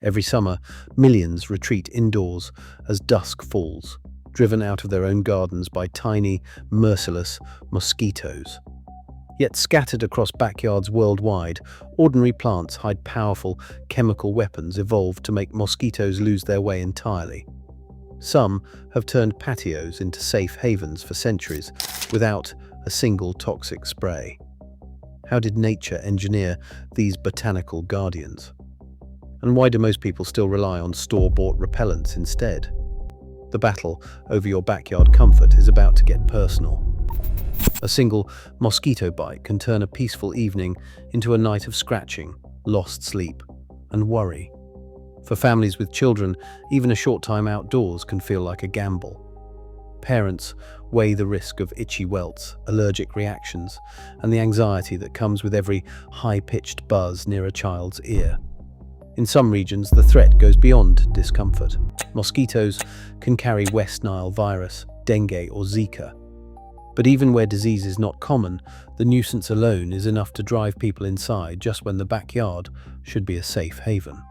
Every summer, millions retreat indoors as dusk falls, driven out of their own gardens by tiny, merciless mosquitoes. Yet scattered across backyards worldwide, ordinary plants hide powerful chemical weapons evolved to make mosquitoes lose their way entirely. Some have turned patios into safe havens for centuries without a single toxic spray. How did nature engineer these botanical guardians? And why do most people still rely on store-bought repellents instead? The battle over your backyard comfort is about to get personal. A single mosquito bite can turn a peaceful evening into a night of scratching, lost sleep, and worry. For families with children, even a short time outdoors can feel like a gamble. Parents weigh the risk of itchy welts, allergic reactions, and the anxiety that comes with every high-pitched buzz near a child's ear. In some regions, the threat goes beyond discomfort. Mosquitoes can carry West Nile virus, dengue, or Zika. But even where disease is not common, the nuisance alone is enough to drive people inside just when the backyard should be a safe haven.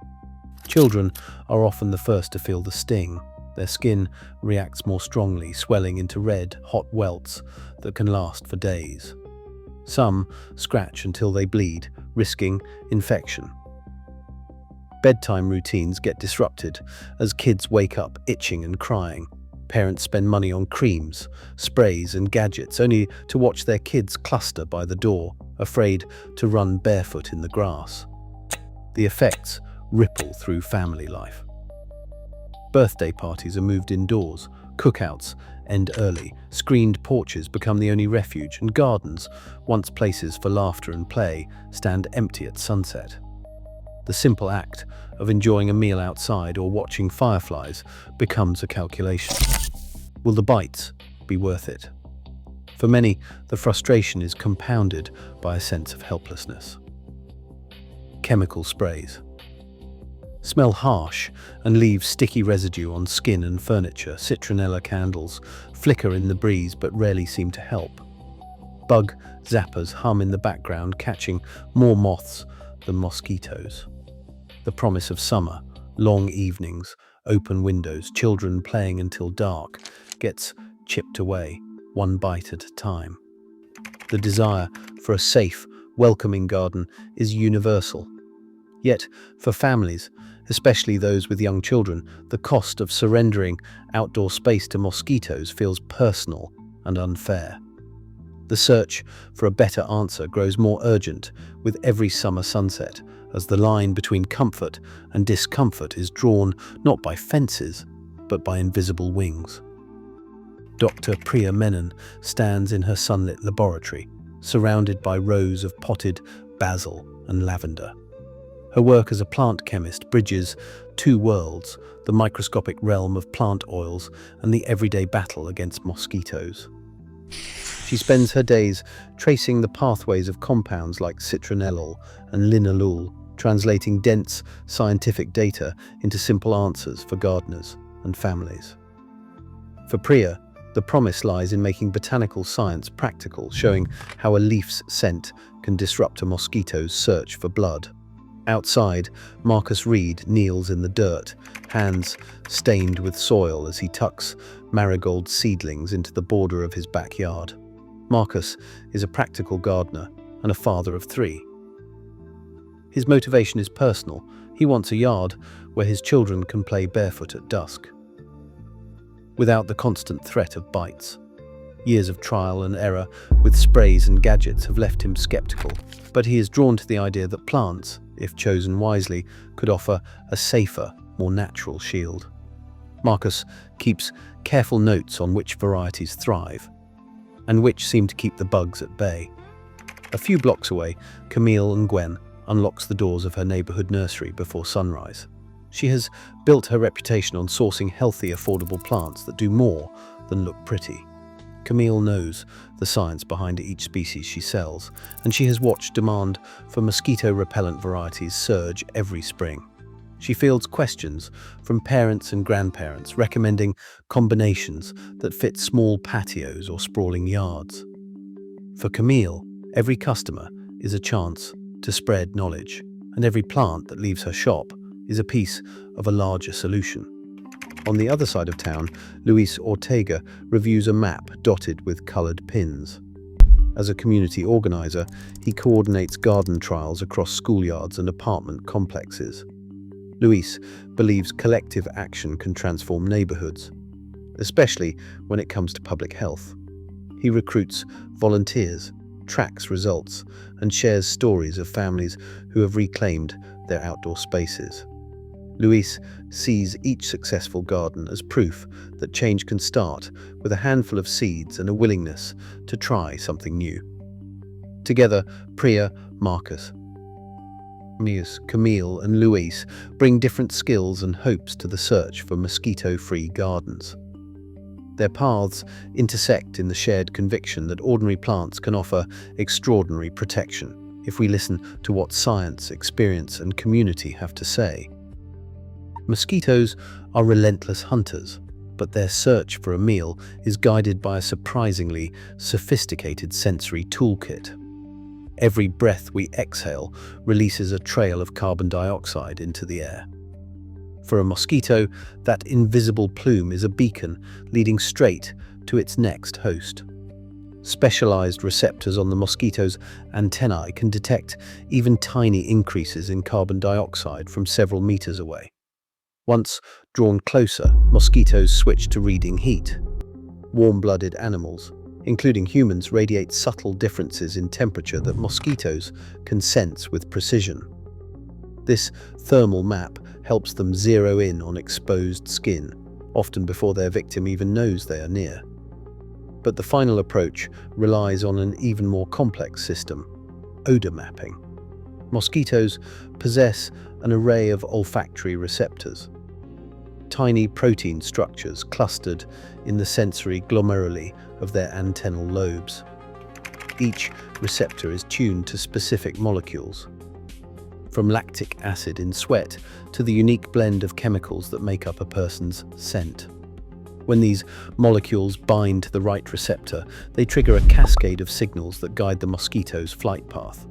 Children are often the first to feel the sting. Their skin reacts more strongly, swelling into red, hot welts that can last for days. Some scratch until they bleed, risking infection. Bedtime routines get disrupted as kids wake up itching and crying. Parents spend money on creams, sprays, and gadgets only to watch their kids cluster by the door, afraid to run barefoot in the grass. The effects ripple through family life. Birthday parties are moved indoors, cookouts end early, screened porches become the only refuge, and gardens, once places for laughter and play, stand empty at sunset. The simple act of enjoying a meal outside or watching fireflies becomes a calculation. Will the bites be worth it? For many, the frustration is compounded by a sense of helplessness. Chemical sprays smell harsh and leave sticky residue on skin and furniture. Citronella candles flicker in the breeze but rarely seem to help. Bug zappers hum in the background, catching more moths than mosquitoes. The promise of summer, long evenings, open windows, children playing until dark, gets chipped away, one bite at a time. The desire for a safe, welcoming garden is universal. Yet, for families, especially those with young children, the cost of surrendering outdoor space to mosquitoes feels personal and unfair. The search for a better answer grows more urgent with every summer sunset, as the line between comfort and discomfort is drawn not by fences, but by invisible wings. Dr. Priya Menon stands in her sunlit laboratory, surrounded by rows of potted basil and lavender. Her work as a plant chemist bridges two worlds, the microscopic realm of plant oils and the everyday battle against mosquitoes. She spends her days tracing the pathways of compounds like citronellol and linalool, translating dense scientific data into simple answers for gardeners and families. For Priya, the promise lies in making botanical science practical, showing how a leaf's scent can disrupt a mosquito's search for blood. Outside, Marcus Reed kneels in the dirt, hands stained with soil as he tucks marigold seedlings into the border of his backyard. Marcus is a practical gardener and a father of 3. His motivation is personal. He wants a yard where his children can play barefoot at dusk, without the constant threat of bites. Years of trial and error with sprays and gadgets have left him skeptical, but he is drawn to the idea that plants, if chosen wisely, could offer a safer, more natural shield. Marcus keeps careful notes on which varieties thrive, and which seem to keep the bugs at bay. A few blocks away, Camille and Gwen unlocks the doors of her neighborhood nursery before sunrise. She has built her reputation on sourcing healthy, affordable plants that do more than look pretty. Camille knows the science behind each species she sells, and she has watched demand for mosquito repellent varieties surge every spring. She fields questions from parents and grandparents recommending combinations that fit small patios or sprawling yards. For Camille, every customer is a chance to spread knowledge, and every plant that leaves her shop is a piece of a larger solution. On the other side of town, Luis Ortega reviews a map dotted with colored pins. As a community organizer, he coordinates garden trials across schoolyards and apartment complexes. Luis believes collective action can transform neighborhoods, especially when it comes to public health. He recruits volunteers, tracks results, and shares stories of families who have reclaimed their outdoor spaces. Luis sees each successful garden as proof that change can start with a handful of seeds and a willingness to try something new. Together, Priya, Marcus, Camille, and Luis bring different skills and hopes to the search for mosquito-free gardens. Their paths intersect in the shared conviction that ordinary plants can offer extraordinary protection if we listen to what science, experience, and community have to say. Mosquitoes are relentless hunters, but their search for a meal is guided by a surprisingly sophisticated sensory toolkit. Every breath we exhale releases a trail of carbon dioxide into the air. For a mosquito, that invisible plume is a beacon leading straight to its next host. Specialized receptors on the mosquito's antennae can detect even tiny increases in carbon dioxide from several meters away. Once drawn closer, mosquitoes switch to reading heat. Warm-blooded animals, including humans, radiate subtle differences in temperature that mosquitoes can sense with precision. This thermal map helps them zero in on exposed skin, often before their victim even knows they are near. But the final approach relies on an even more complex system: odor mapping. Mosquitoes possess an array of olfactory receptors, tiny protein structures clustered in the sensory glomeruli of their antennal lobes. Each receptor is tuned to specific molecules, from lactic acid in sweat to the unique blend of chemicals that make up a person's scent. When these molecules bind to the right receptor, they trigger a cascade of signals that guide the mosquito's flight path.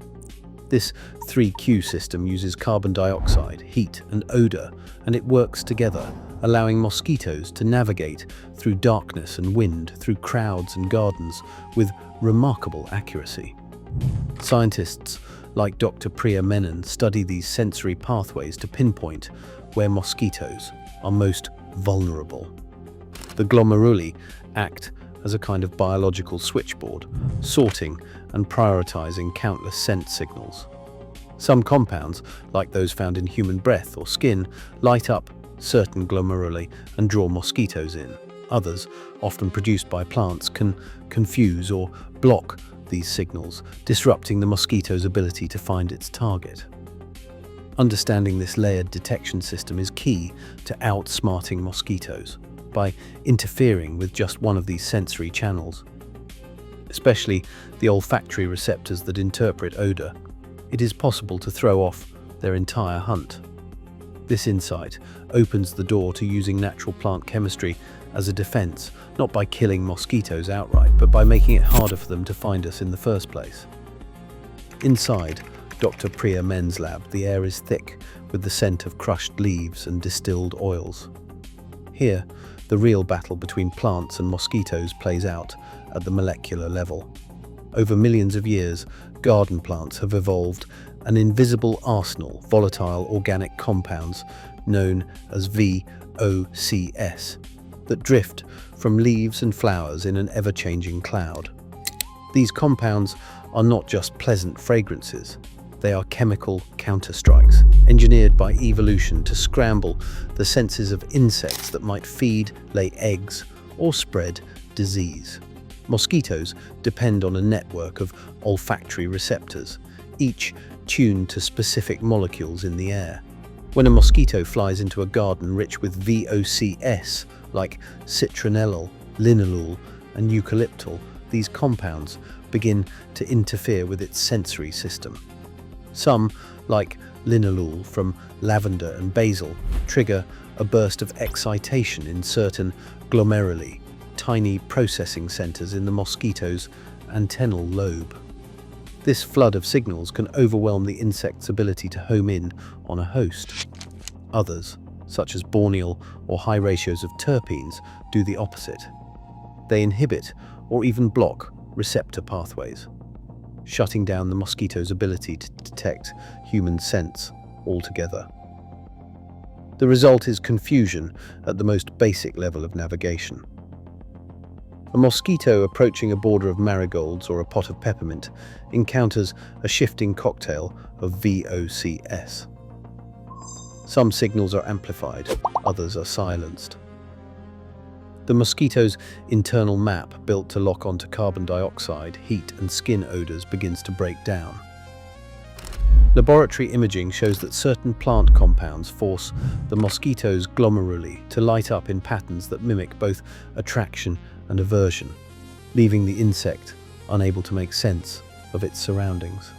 This 3Q system uses carbon dioxide, heat, and odor, and it works together, allowing mosquitoes to navigate through darkness and wind, through crowds and gardens, with remarkable accuracy. Scientists like Dr. Priya Menon study these sensory pathways to pinpoint where mosquitoes are most vulnerable. The glomeruli act as a kind of biological switchboard, sorting and prioritizing countless scent signals. Some compounds, like those found in human breath or skin, light up certain glomeruli and draw mosquitoes in. Others, often produced by plants, can confuse or block these signals, disrupting the mosquito's ability to find its target. Understanding this layered detection system is key to outsmarting mosquitoes by interfering with just one of these sensory channels. Especially the olfactory receptors that interpret odor, it is possible to throw off their entire hunt. This insight opens the door to using natural plant chemistry as a defense, not by killing mosquitoes outright, but by making it harder for them to find us in the first place. Inside Dr. Priya Men's lab, the air is thick with the scent of crushed leaves and distilled oils. Here, the real battle between plants and mosquitoes plays out at the molecular level. Over millions of years, garden plants have evolved an invisible arsenal of volatile organic compounds known as VOCs that drift from leaves and flowers in an ever-changing cloud. These compounds are not just pleasant fragrances, they are chemical counterstrikes, engineered by evolution to scramble the senses of insects that might feed, lay eggs, or spread disease. Mosquitoes depend on a network of olfactory receptors, each tuned to specific molecules in the air. When a mosquito flies into a garden rich with VOCs, like citronellal, linalool, and eucalyptal, these compounds begin to interfere with its sensory system. Some, like linalool from lavender and basil, trigger a burst of excitation in certain glomeruli, tiny processing centers in the mosquito's antennal lobe. This flood of signals can overwhelm the insect's ability to home in on a host. Others, such as boreal or high ratios of terpenes, do the opposite. They inhibit or even block receptor pathways, shutting down the mosquito's ability to detect human scents altogether. The result is confusion at the most basic level of navigation. A mosquito approaching a border of marigolds or a pot of peppermint encounters a shifting cocktail of VOCs. Some signals are amplified, others are silenced. The mosquito's internal map, built to lock onto carbon dioxide, heat, and skin odors, begins to break down. Laboratory imaging shows that certain plant compounds force the mosquito's glomeruli to light up in patterns that mimic both attraction and aversion, leaving the insect unable to make sense of its surroundings.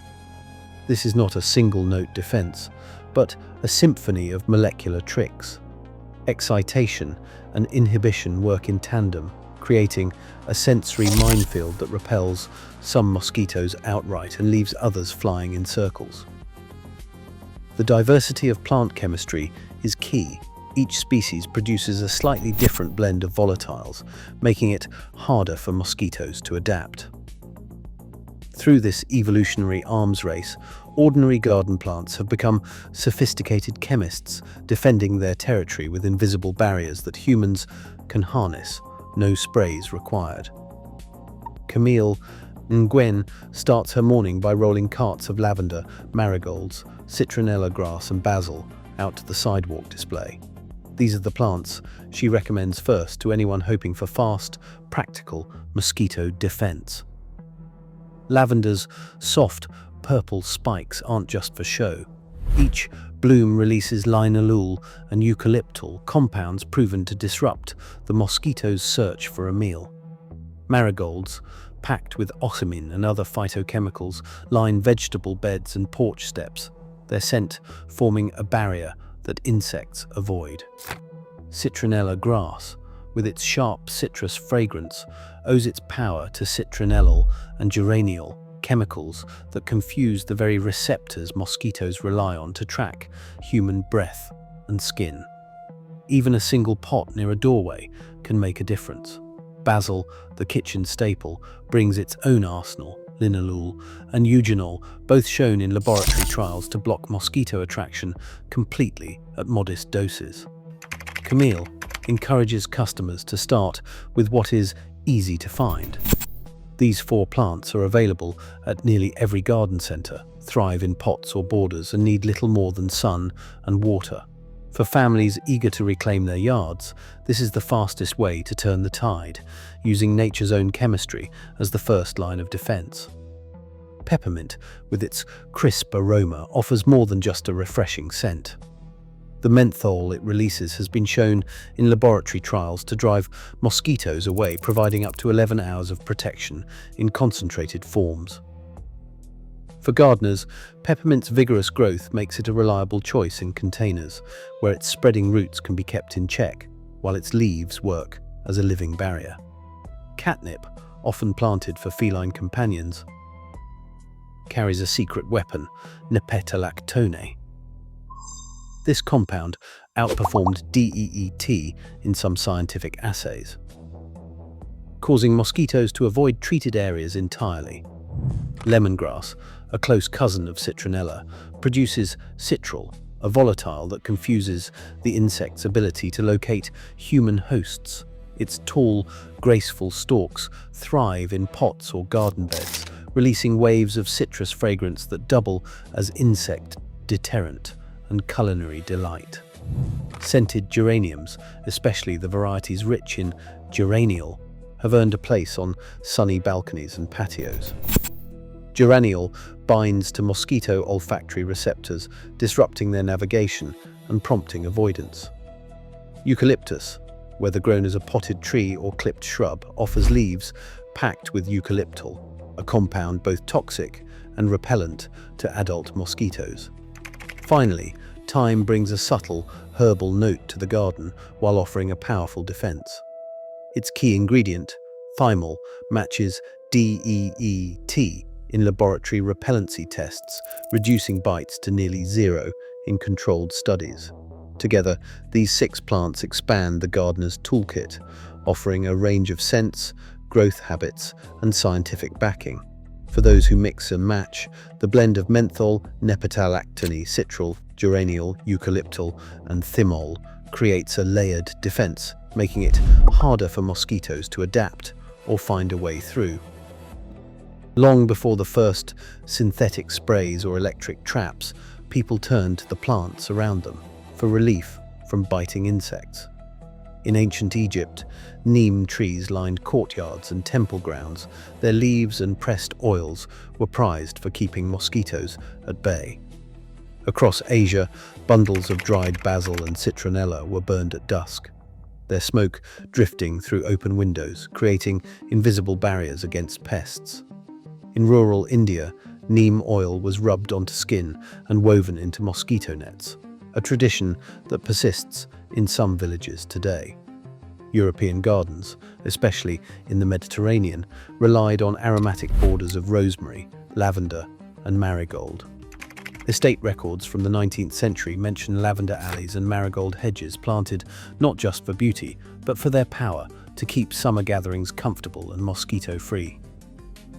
This is not a single-note defense, but a symphony of molecular tricks. Excitation and inhibition work in tandem, creating a sensory minefield that repels some mosquitoes outright and leaves others flying in circles. The diversity of plant chemistry is key. Each species produces a slightly different blend of volatiles, making it harder for mosquitoes to adapt. Through this evolutionary arms race, ordinary garden plants have become sophisticated chemists, defending their territory with invisible barriers that humans can harness, no sprays required. Camille Nguyen starts her morning by rolling carts of lavender, marigolds, citronella grass and basil out to the sidewalk display. These are the plants she recommends first to anyone hoping for fast, practical mosquito defense. Lavender's soft, purple spikes aren't just for show. Each bloom releases linalool and eucalyptal, compounds proven to disrupt the mosquito's search for a meal. Marigolds, packed with ocimine and other phytochemicals, line vegetable beds and porch steps, their scent forming a barrier that insects avoid. Citronella grass, with its sharp citrus fragrance, owes its power to citronellal and geraniol, chemicals that confuse the very receptors mosquitoes rely on to track human breath and skin. Even a single pot near a doorway can make a difference. Basil, the kitchen staple, brings its own arsenal, linalool and eugenol, both shown in laboratory trials to block mosquito attraction completely at modest doses. Camille encourages customers to start with what is easy to find. These 4 plants are available at nearly every garden centre, thrive in pots or borders, and need little more than sun and water. For families eager to reclaim their yards, this is the fastest way to turn the tide, using nature's own chemistry as the first line of defense. Peppermint, with its crisp aroma, offers more than just a refreshing scent. The menthol it releases has been shown in laboratory trials to drive mosquitoes away, providing up to 11 hours of protection in concentrated forms. For gardeners, peppermint's vigorous growth makes it a reliable choice in containers, where its spreading roots can be kept in check, while its leaves work as a living barrier. Catnip, often planted for feline companions, carries a secret weapon, nepetalactone. This compound outperformed DEET in some scientific assays, causing mosquitoes to avoid treated areas entirely. Lemongrass, a close cousin of citronella, produces citrol, a volatile that confuses the insect's ability to locate human hosts. Its tall, graceful stalks thrive in pots or garden beds, releasing waves of citrus fragrance that double as insect deterrent and culinary delight. Scented geraniums, especially the varieties rich in geraniol, have earned a place on sunny balconies and patios. Geraniol binds to mosquito olfactory receptors, disrupting their navigation and prompting avoidance. Eucalyptus, whether grown as a potted tree or clipped shrub, offers leaves packed with eucalyptal, a compound both toxic and repellent to adult mosquitoes. Finally, thyme brings a subtle, herbal note to the garden while offering a powerful defense. Its key ingredient, thymol, matches DEET in laboratory repellency tests, reducing bites to nearly zero in controlled studies. Together, these 6 plants expand the gardener's toolkit, offering a range of scents, growth habits, and scientific backing. For those who mix and match, the blend of menthol, nepetalactone, citral, geraniol, eucalyptal, and thymol creates a layered defense, making it harder for mosquitoes to adapt or find a way through. Long before the first synthetic sprays or electric traps, people turned to the plants around them for relief from biting insects. In ancient Egypt, neem trees lined courtyards and temple grounds. Their leaves and pressed oils were prized for keeping mosquitoes at bay. Across Asia, bundles of dried basil and citronella were burned at dusk, their smoke drifting through open windows, creating invisible barriers against pests. In rural India, neem oil was rubbed onto skin and woven into mosquito nets, a tradition that persists in some villages today. European gardens, especially in the Mediterranean, relied on aromatic borders of rosemary, lavender, and marigold. Estate records from the 19th century mention lavender alleys and marigold hedges planted not just for beauty, but for their power to keep summer gatherings comfortable and mosquito-free.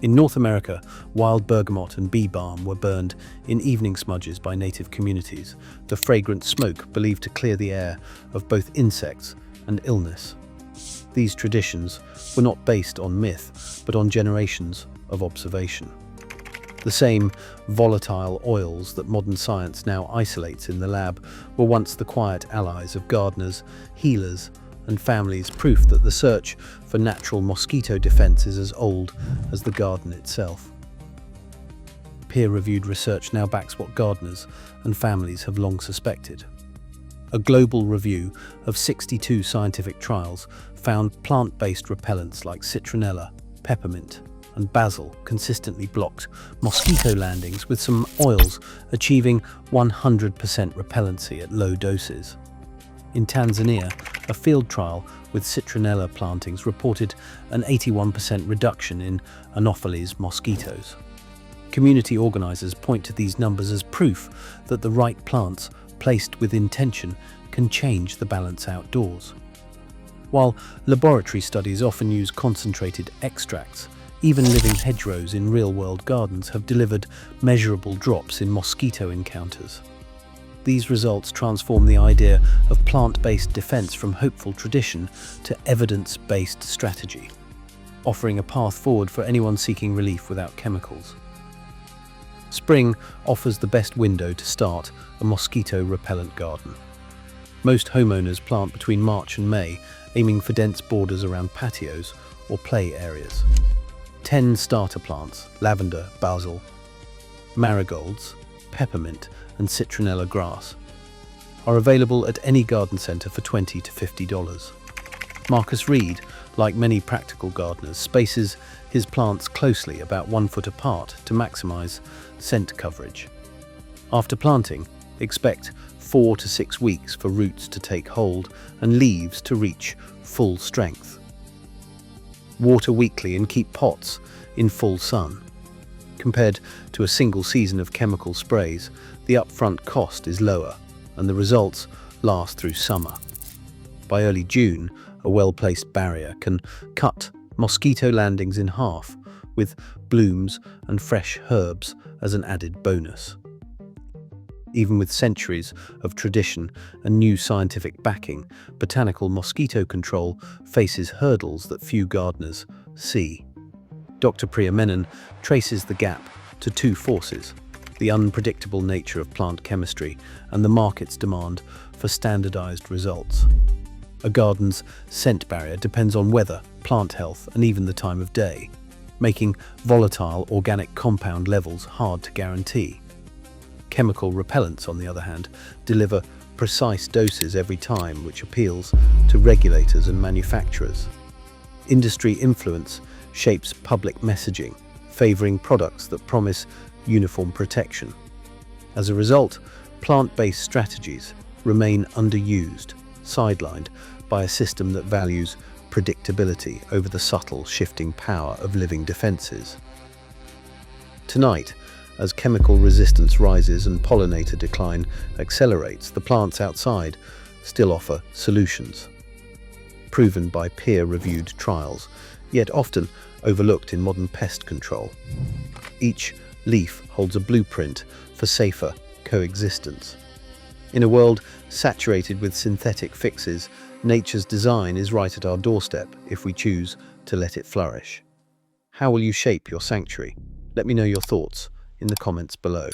In North America, wild bergamot and bee balm were burned in evening smudges by native communities, the fragrant smoke believed to clear the air of both insects and illness. These traditions were not based on myth, but on generations of observation. The same volatile oils that modern science now isolates in the lab were once the quiet allies of gardeners, healers, and families, proof that the search for natural mosquito defense is as old as the garden itself. Peer-reviewed research now backs what gardeners and families have long suspected. A global review of 62 scientific trials found plant-based repellents like citronella, peppermint, and basil consistently blocked mosquito landings, with some oils achieving 100% repellency at low doses. In Tanzania, a field trial with citronella plantings reported an 81% reduction in Anopheles mosquitoes. Community organizers point to these numbers as proof that the right plants, placed with intention, can change the balance outdoors. While laboratory studies often use concentrated extracts, even living hedgerows in real-world gardens have delivered measurable drops in mosquito encounters. These results transform the idea of plant-based defense from hopeful tradition to evidence-based strategy, offering a path forward for anyone seeking relief without chemicals. Spring offers the best window to start a mosquito-repellent garden. Most homeowners plant between March and May, aiming for dense borders around patios or play areas. 10 starter plants, lavender, basil, marigolds, peppermint, and citronella grass, are available at any garden centre for $20 to $50. Marcus Reed, like many practical gardeners, spaces his plants closely, about 1 foot apart, to maximise scent coverage. After planting, expect 4 to 6 weeks for roots to take hold and leaves to reach full strength. Water weekly and keep pots in full sun. Compared to a single season of chemical sprays, the upfront cost is lower and the results last through summer. By early June, a well-placed barrier can cut mosquito landings in half, with blooms and fresh herbs as an added bonus. Even with centuries of tradition and new scientific backing, botanical mosquito control faces hurdles that few gardeners see. Dr. Priya Menon traces the gap to 2 forces: the unpredictable nature of plant chemistry and the market's demand for standardized results. A garden's scent barrier depends on weather, plant health, and even the time of day, making volatile organic compound levels hard to guarantee. Chemical repellents, on the other hand, deliver precise doses every time, which appeals to regulators and manufacturers. Industry influence shapes public messaging, favoring products that promise uniform protection. As a result, plant-based strategies remain underused, sidelined by a system that values predictability over the subtle, shifting power of living defenses. Tonight, As chemical resistance rises and pollinator decline accelerates, the plants outside still offer solutions, proven by peer-reviewed trials, yet often overlooked in modern pest control. Each leaf holds a blueprint for safer coexistence. In a world saturated with synthetic fixes, nature's design is right at our doorstep if we choose to let it flourish. How will you shape your sanctuary? Let me know your thoughts in the comments below.